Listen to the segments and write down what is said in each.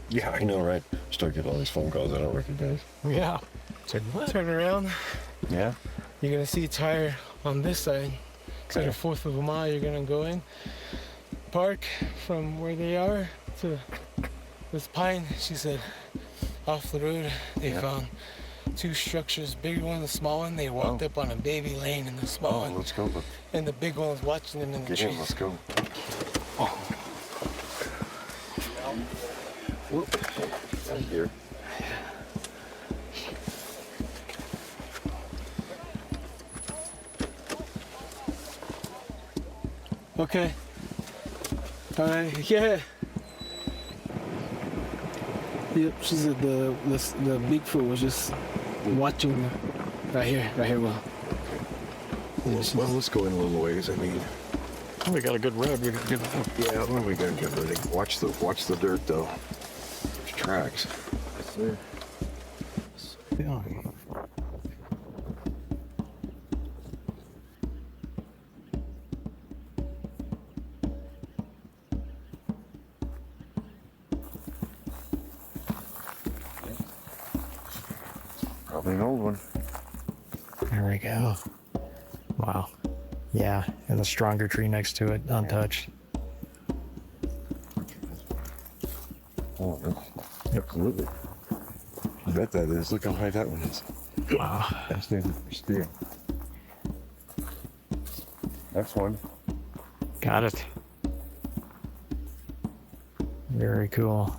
Yeah, I know, right? Start getting all these phone calls I don't recognize. Yeah. Turn around. Yeah? You're gonna see a tire on this side. So the 4th of a mile, you're gonna go in, park from where they are to this pine. She said, off the road, they found 2 structures, bigger one and a small one. They walked up on a baby lane in the small one. Let's go. And the big one was watching them in the Get trees. in, let's go. Oh. Whoop. Right here. Okay. All right. Yeah. Yep. She said the Bigfoot was just watching them. Right here. Well. Well, let's go in a little ways. I mean, We got a good road. We got good. yeah, well, we gotta get ready. Watch the dirt though. There's tracks. Yes, sir. Yeah. Probably an old one. There we go. Wow. Yeah, and the stronger tree next to it, untouched. Oh, absolutely. I bet that is. Look how high that one is. Wow. That's near the steel. That's one. Got it. Very cool.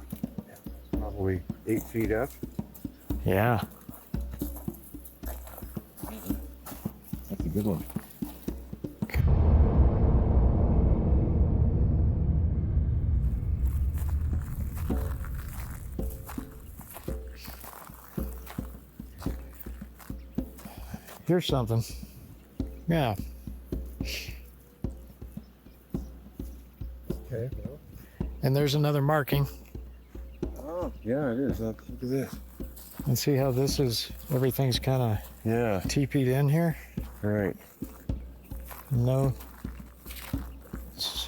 Probably 8 feet up. Yeah. That's a good one. Here's something. Yeah. Okay. And there's another marking. Oh, yeah, it is. Look at this. And see how this is, everything's kind of Yeah. teepeed in here? Right. No,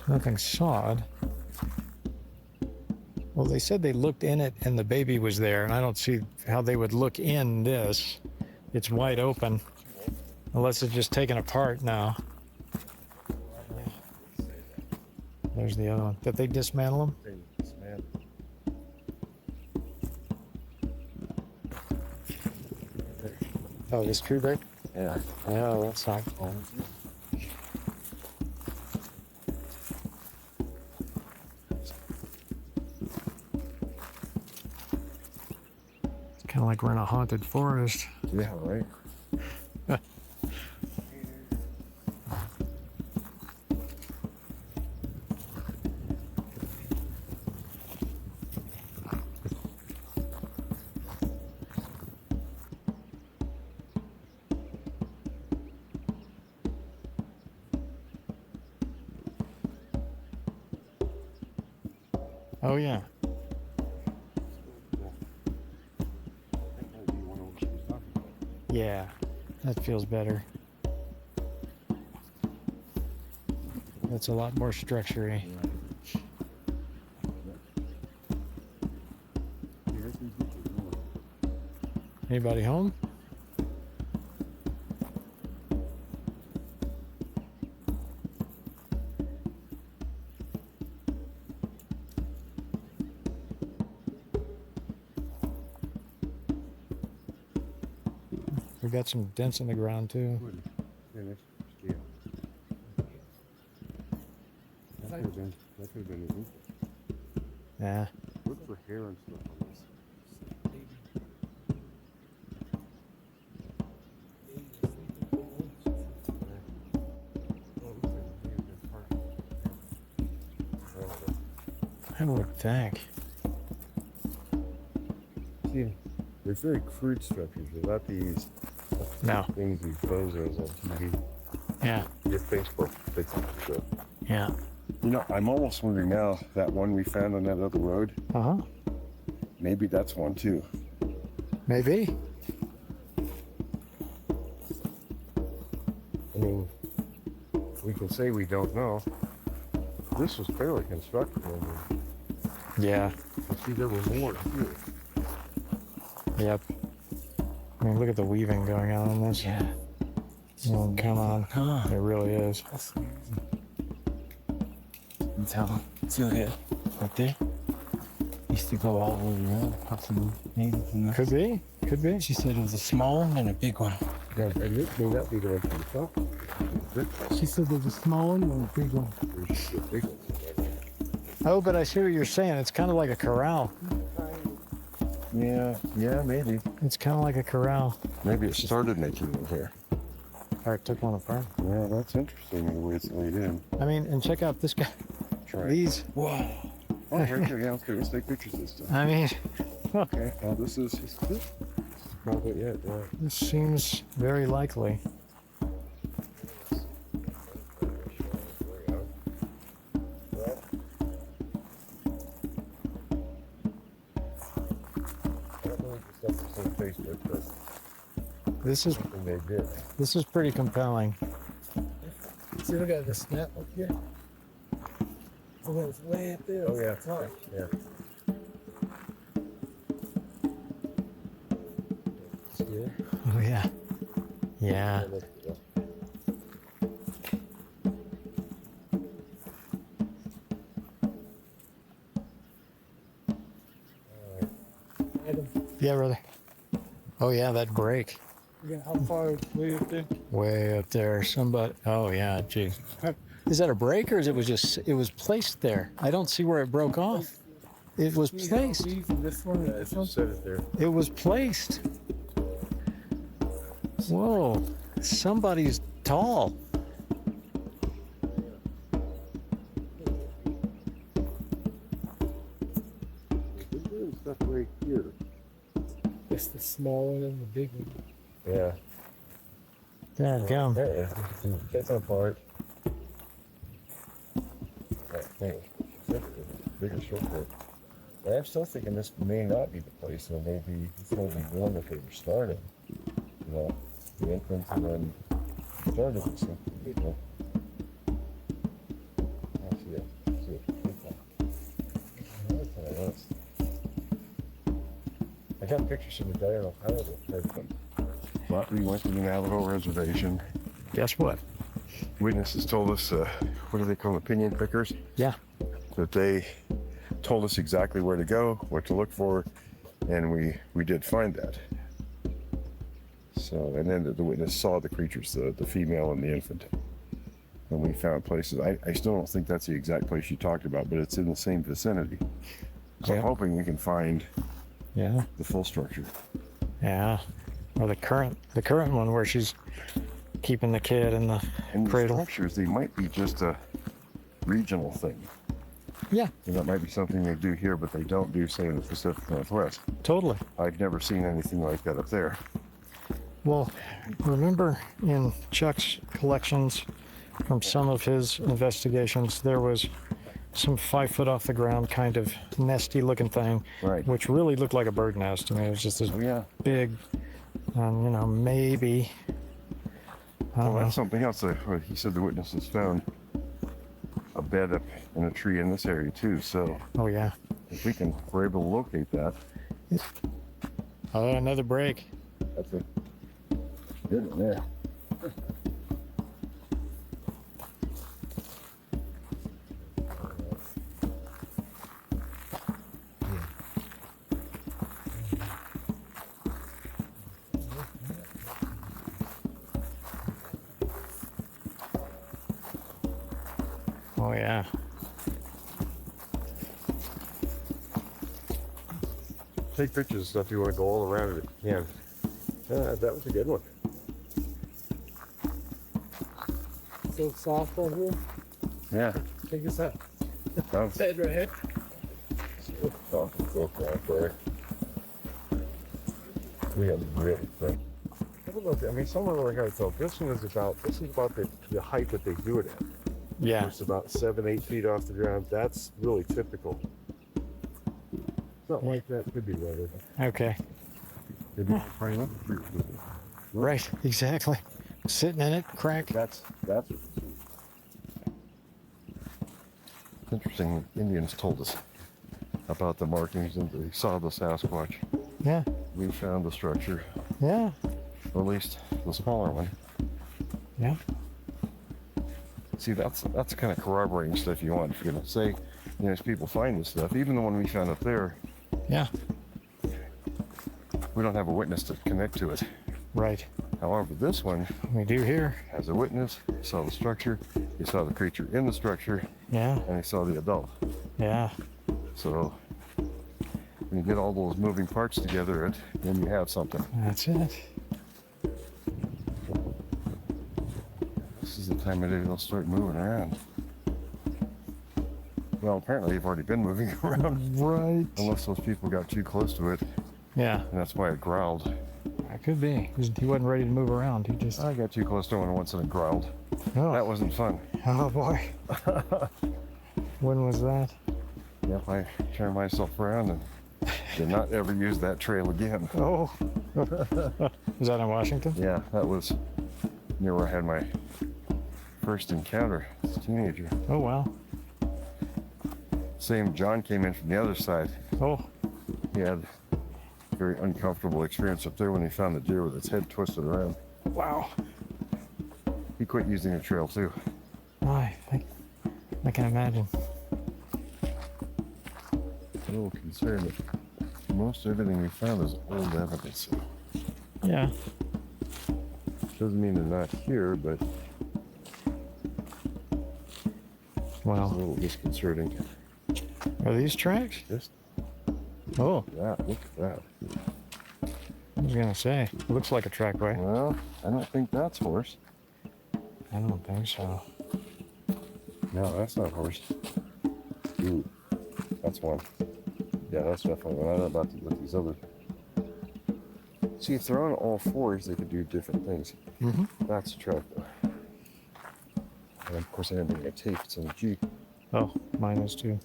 nothing sawed. Well, they said they looked in it and the baby was there, and I don't see how they would look in this. It's wide open, unless it's just taken apart now. There's the other one. Did they dismantle them? Oh, this tree break? Yeah. Yeah, that's not cool. It's kind of like we're in a haunted forest. Yeah, right. Oh, yeah. Yeah, that feels better. That's a lot more structure-y. Anybody home? We got some dents in the ground too. That could have been an Yeah. Look for hair and stuff on this. I would think. See, they're very crude structures. They're not these No. things these bozos on TV. Yeah. Your Facebook fixes stuff. Yeah. You know, I'm almost wondering now, that one we found on that other road, Uh-huh. maybe that's one too. Maybe. I mean, we can say we don't know. This was fairly constructed. Yeah. See, there were more too. Yep. I mean, look at the weaving going on in this. Yeah. Oh, come on. Huh. It really is. That's amazing. You can tell. See it right there? Used to go all the way around, possibly. Maybe. Could be. Could be. She said it was a small one and a big one. Yeah, and this may not be the one from the top. She said there was a small one and a big one. Oh, but I see what you're saying. It's kind of like a corral. Yeah, maybe. It's kind of like a corral. Maybe it started making them here. Or it took one apart. Yeah, that's interesting the way it's laid in. I mean, and check out this guy. Try. These. Whoa. Oh, right there. Yeah, okay, let's take pictures this time. I mean, Okay, this is probably it. Yeah. this seems very likely. This is pretty compelling. See, look at the snap up here. Oh, it's way up there. Oh, yeah. Top. Yeah. Oh yeah. Yeah. Yeah, brother. Oh yeah, that break. Look at how far it's way up there. Way up there. Somebody. Oh yeah, geez. Is that a break or is it was placed there? I don't see where it broke off. It was placed. This one, Yeah, it just said it there. It was placed. Whoa. Somebody's tall. We're doing stuff right here. It's the small one and the big one. Yeah. Dadgum. There. That's on part. I think. Bigger shortcut. But I'm still thinking this may not be the place, or maybe it's only one that they were starting. You know, the entrance and then started with something, you know. I see it. See it. That's what I was. I got pictures from the guy on Ohio. But we went to the Navajo reservation. Guess what? Witnesses told us, what do they call them, opinion pickers? Yeah. That they told us exactly where to go, what to look for, and we did find that. So, and then the witness saw the creatures, the female and the infant. And we found places. I still don't think that's the exact place you talked about, but it's in the same vicinity. So Yeah. I'm hoping we can find Yeah. the full structure. Yeah. Or the current one where she's keeping the kid in the And the cradle. structures, they might be just a regional thing. Yeah, And that might be something they do here, but they don't do, say, in the Pacific Northwest. totally. I've never seen anything like that up there. Well, remember in Chuck's collections from some of his investigations, there was some 5 foot off the ground kind of nesty looking thing, Right. which really looked like a bird nest. I mean, it was just this Oh, yeah. big, maybe. I Well, don't know. that's something else. He said the witnesses found a bed up in a tree in this area, too. So Oh, yeah. if we're able to locate that, Oh, another break. that's a good one there. Oh, yeah. Take pictures of stuff you want to go all around it if you can. That was a good one. So soft right here. Yeah. Take us out. That was Bed right here. We have really thick. I mean, some of them are going to tell. This is about the height that they do it at. Yeah. It's about 7-8 feet off the ground. That's really typical. Something like that could be weathered. Okay. Could be frame up. Right. Exactly. Sitting in it, crack. That's what It's interesting. Indians told us about the markings and they saw the Sasquatch. Yeah. We found the structure, Yeah. or at least the smaller one. Yeah. See, that's the kind of corroborating stuff you want. If you're gonna say, as people find this stuff, even the one we found up there, Yeah. we don't have a witness to connect to it. Right. However, this one We do here. has a witness. You saw the structure, you saw the creature in the structure, Yeah. and you saw the adult. Yeah. So when you get all those moving parts together, then you have something. That's it. This is the time of day they'll start moving around. Well, apparently they've already been moving around, Right. unless those people got too close to it, Yeah. and that's why it growled. That could be. He wasn't ready to move around. He just. I got too close to it once and it growled. Oh, That wasn't fun. oh boy. When was that? Yep, I turned myself around and did not ever use that trail again. Oh. Is that in Washington? Yeah, that was near where I had my first encounter as a teenager. Oh wow. Same John came in from the other side. Oh. He had a very uncomfortable experience up there when he found the deer with its head twisted around. Wow. He quit using the trail too. I can imagine. A little concerned that most everything we found is old evidence. Yeah. Doesn't mean they're not here, but it's a Wow. little disconcerting. Are these tracks? Just Oh, that, look at that. I was gonna say. It looks like a trackway. Well, I don't think that's horse. I don't think so. No, that's not horse. Ooh, that's one. Yeah, that's definitely one. I don't know about with these others. See, if they're on all fours, they could do different things. Mm-hmm. That's a track, though. And of course, I didn't bring a tape. It's in the Jeep. Oh, mine is too.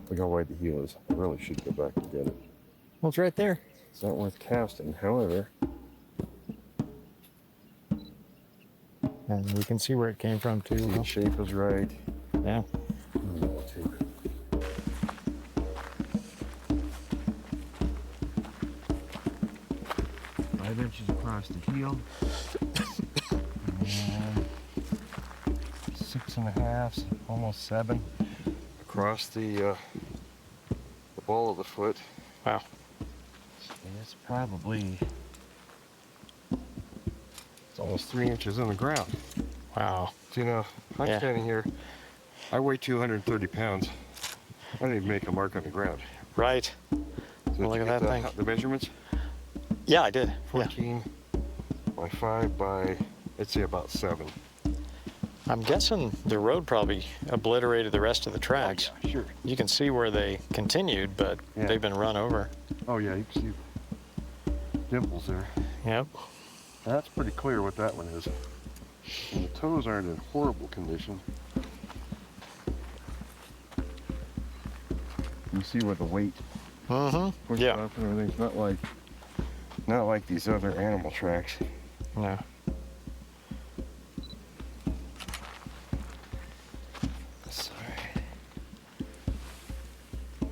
Look how wide the heel is. I really should go back and get it. Well, it's right there. It's not worth casting. However, And we can see where it came from too. the shape is right. Yeah. Tape. 5 inches across the heel. And 6.5, almost 7 across the ball of the foot. Wow. And it's probably, it's almost 3 inches in the ground. Wow. So, I'm Yeah. standing here. I weigh 230 pounds. I didn't even make a mark on the ground. Right. So Well, did look you at get that thing. The measurements? Yeah, I did. Yeah. 14 by 5 by, I'd say about 7. I'm guessing the road probably obliterated the rest of the tracks. Oh, yeah, sure. You can see where they continued, but Yeah. they've been run over. Oh yeah, you can see dimples there. Yep. That's pretty clear what that one is. And the toes aren't in horrible condition. You see where the weight Mm-hmm. pushed Yeah. up and everything's not like these other animal tracks. No. Sorry. You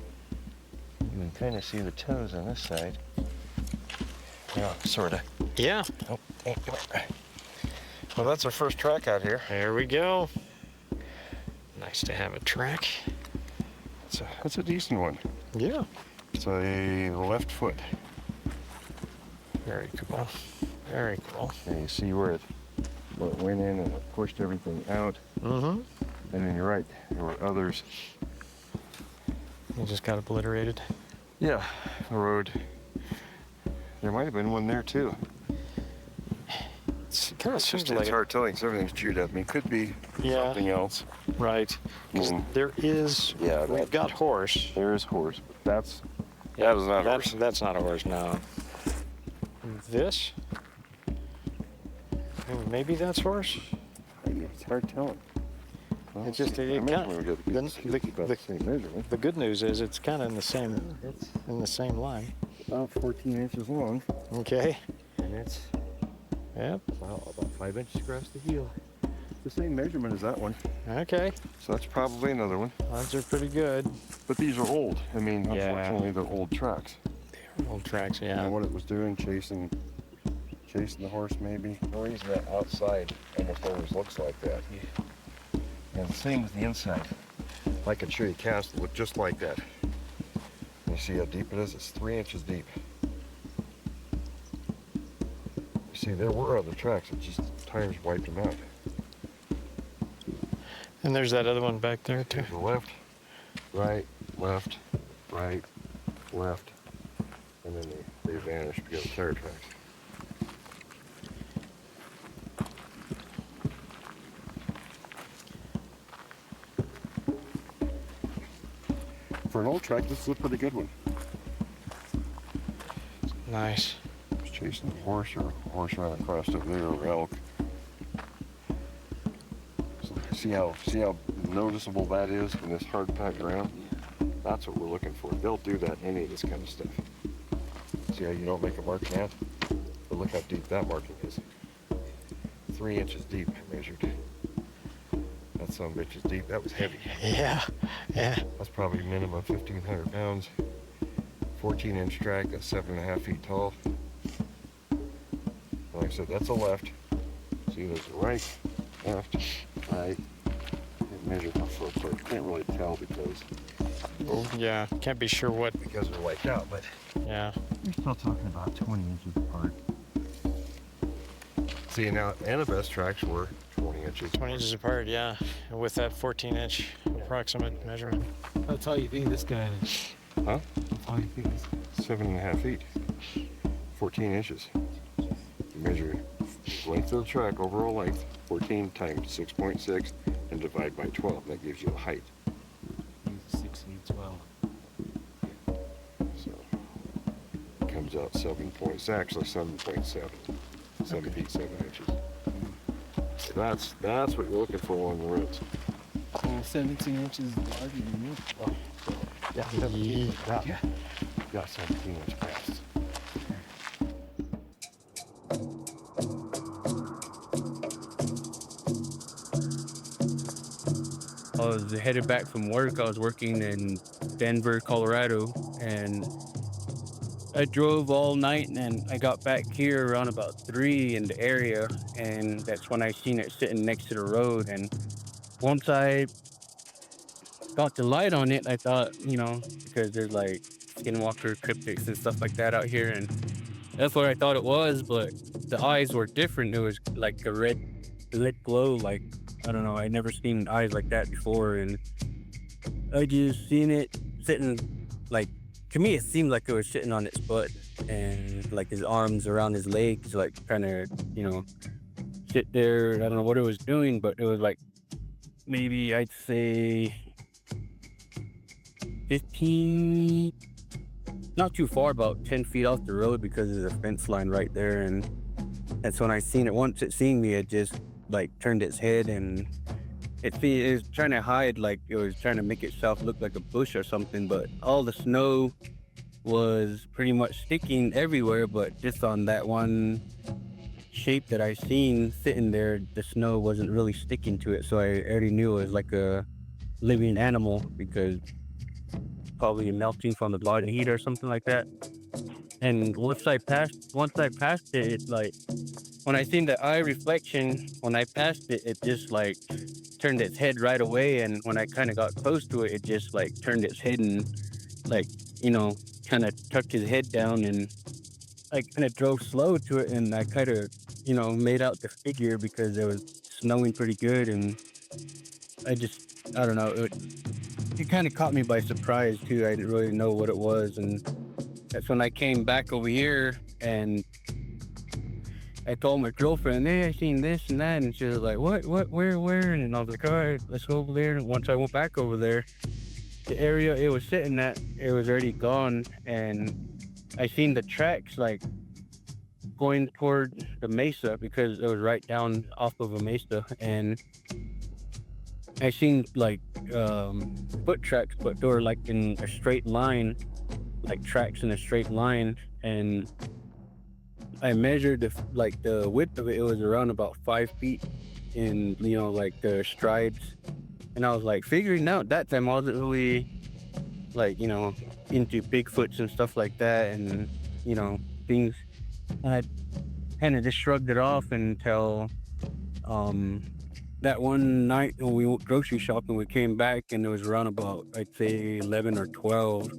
can kind of see the toes on this side. Yeah, sort of. Yeah. Oh, come on. Well, that's our first track out here. There we go. Nice to have a track. That's a decent one. Yeah. It's a left foot. Very cool. Very cool. And you see where it went in and it pushed everything out. Mm-hmm. And then you're right, there were others. It just got obliterated. Yeah, the road. There might have been one there too. It kind of It's seems just like it's hard telling. 'Cause everything's chewed up. I mean, it could be Yeah. something else. right. 'Cause Mm. there is. Yeah, We've got horse. There is horse, but that is not horse. That's not a horse. No. This. Maybe that's horse. It's hard telling. Well, It just- I it imagine can't- we would the- get about the same measurement. The good news is it's kind of in the same It's line. about 14 inches long. Okay. And it's Yep. about 5 inches across the heel. the same measurement as that one. Okay, So that's probably another one. odds are pretty good. But these are old. I mean, Yeah. unfortunately, they're old tracks. Old tracks, I yeah. don't know what it was doing, chasing the horse maybe. The reason that outside almost always looks like that. And the same with the inside. I can show you cast that look just like that. You see how deep it is? It's 3 inches deep. You see, there were other tracks, it just tires wiped them out. And there's that other one back there too. To the left, right, left, right, left, and then they vanish because of tire tracks. For an old track, this is a pretty good one. Nice. I was chasing a horse, or a horse ran across over there, or elk. So see how noticeable that is in this hard packed ground? That's what we're looking for. They'll do that in any of this kind of stuff. See how you don't make a mark now? But look how deep that marking is. 3 inches deep, I measured. That son of a bitch is deep. That was heavy. Yeah, yeah. That's probably minimum 1,500 pounds. 14-inch track, that's 7.5 feet tall. Like I said, that's a left. See, there's a right, left, right. It measured my foot, but I can't really tell because Yeah, can't be sure what. they're wiped out, but Yeah. you're still talking about 20 inches apart. See, now Annabeth's tracks were 20 inches. 20 inches apart, yeah. With that 14-inch approximate measurement. That's all you think this guy is. Huh? That's all you think is. 7.5 feet. 14 inches. You measure length of the track, overall length, 14 times 6.6, and divide by 12. That gives you the height. 6 feet 12. So it comes out 7 points, actually 7.7. 7 feet 7 inches. So that's what you're looking for on the roots. 17 inches larger than you. Oh, yeah, 17. Yeah. Got 17 inch casts. I was headed back from work. I was working in Denver, Colorado, and I drove all night, and I got back here around about 3 in the area, and that's when I seen it sitting next to the road. And once I got the light on it, I thought, because there's like skinwalker cryptids and stuff like that out here, and that's what I thought it was, but the eyes were different. It was like a red glow, like, I don't know, I never seen eyes like that before, and I just seen it sitting, like, to me it seemed like it was sitting on its butt, and like his arms around his legs, like kind of, sit there. I don't know what it was doing, but it was like, maybe I'd say 15, not too far, about 10 feet off the road, because there's a fence line right there. And that's when I seen it. Once it seen me, it just like turned its head, and it was trying to hide, like it was trying to make itself look like a bush or something, but all the snow was pretty much sticking everywhere, but just on that one shape that I seen sitting there, the snow wasn't really sticking to it. So I already knew it was like a living animal, because probably melting from the body heat or something like that. And once I passed it, it like, when I seen the eye reflection, when I passed it, it just like turned its head right away. And when I kind of got close to it, it just like turned its head and like, kind of tucked his head down, and I kind of drove slow to it, and I kind of, made out the figure because it was snowing pretty good. And I don't know, it kind of caught me by surprise too. I didn't really know what it was, and that's when I came back over here, and I told my girlfriend, hey, I seen this and that, and she was like, what, where? And I was like, all right, let's go over there. And once I went back over there, the area it was sitting at, it was already gone, and I seen the tracks like going toward the mesa, because it was right down off of a mesa, and I seen like foot tracks, but they were like in a straight line, like tracks in a straight line. And I measured the width of it. It was around about 5 feet, in, like the stripes. And I was like figuring out that time I wasn't really like, into Bigfoots and stuff like that, and, things. I kind of just shrugged it off until that one night when we went grocery shopping, we came back and it was around about, I'd say 11 or 12.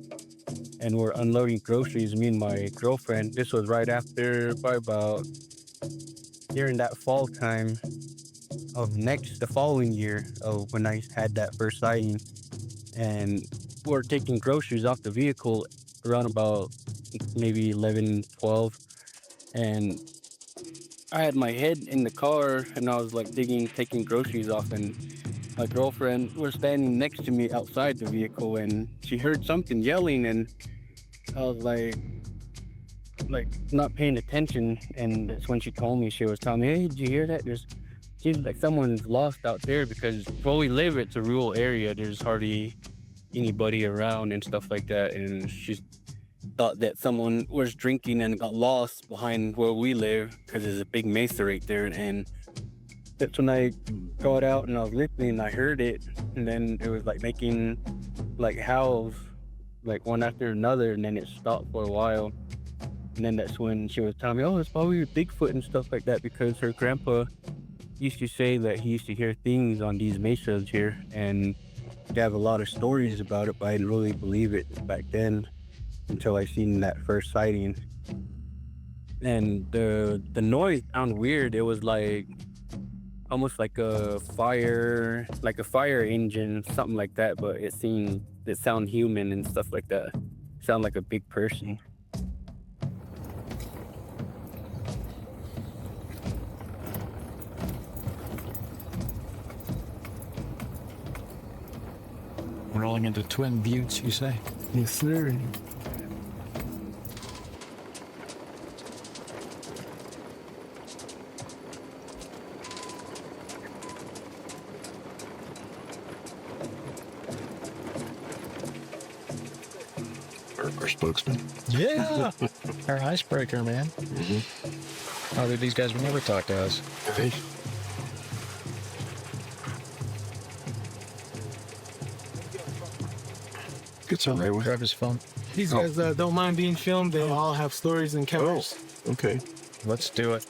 And we're unloading groceries, me and my girlfriend. This was right after, probably about during that fall time of the following year of when I had that first sighting. And we're taking groceries off the vehicle around about maybe 11, 12. And I had my head in the car and I was like taking groceries off, and my girlfriend was standing next to me outside the vehicle and she heard something yelling, and I was like not paying attention. And that's when she told me, she was telling me, hey, did you hear that? Seems like someone's lost out there, because where we live, it's a rural area. There's hardly anybody around and stuff like that. And she thought that someone was drinking and got lost behind where we live, because there's a big mesa right there. And that's when I got out and I was listening and I heard it. And then it was like making like howls, like one after another. And then it stopped for a while. And then that's when she was telling me, oh, it's probably Bigfoot and stuff like that, because her grandpa used to say that he used to hear things on these mesas here, and they have a lot of stories about it, but I didn't really believe it back then until I seen that first sighting. And the noise sounded weird. It was like almost like a fire engine, something like that, but it sounded human and stuff like that. It sounded like a big person. Rolling into Twin Buttes, you say? Yes, sir. Our spokesman. Yeah. Our icebreaker, man. Mm-hmm. Oh, these guys would never talk to us. Right. It's all right. Grab his phone. These guys don't mind being filmed. They all have stories and cameras. Oh, okay. Let's do it.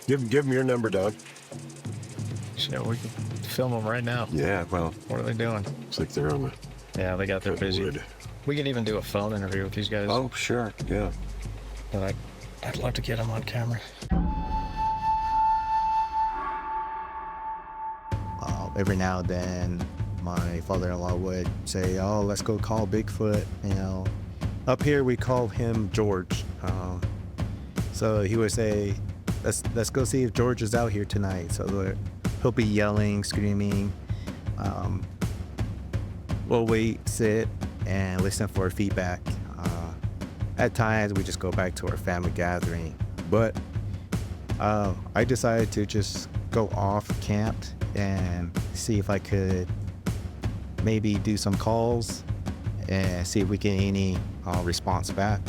Give them your number, dog. Yeah, we can film them right now. Yeah, well. What are they doing? It's like they're on the... Yeah, they got their busy. Wood. We can even do a phone interview with these guys. Oh, sure. Yeah. But I'd love to get them on camera. Every now and then, my father-in-law would say, oh, let's go call Bigfoot. Up here we call him George. So he would say, let's go see if George is out here tonight. So he'll be yelling, screaming. We'll wait, sit, and listen for feedback. At times we just go back to our family gathering. But I decided to just go off camped and see if I could maybe do some calls and see if we get any response back.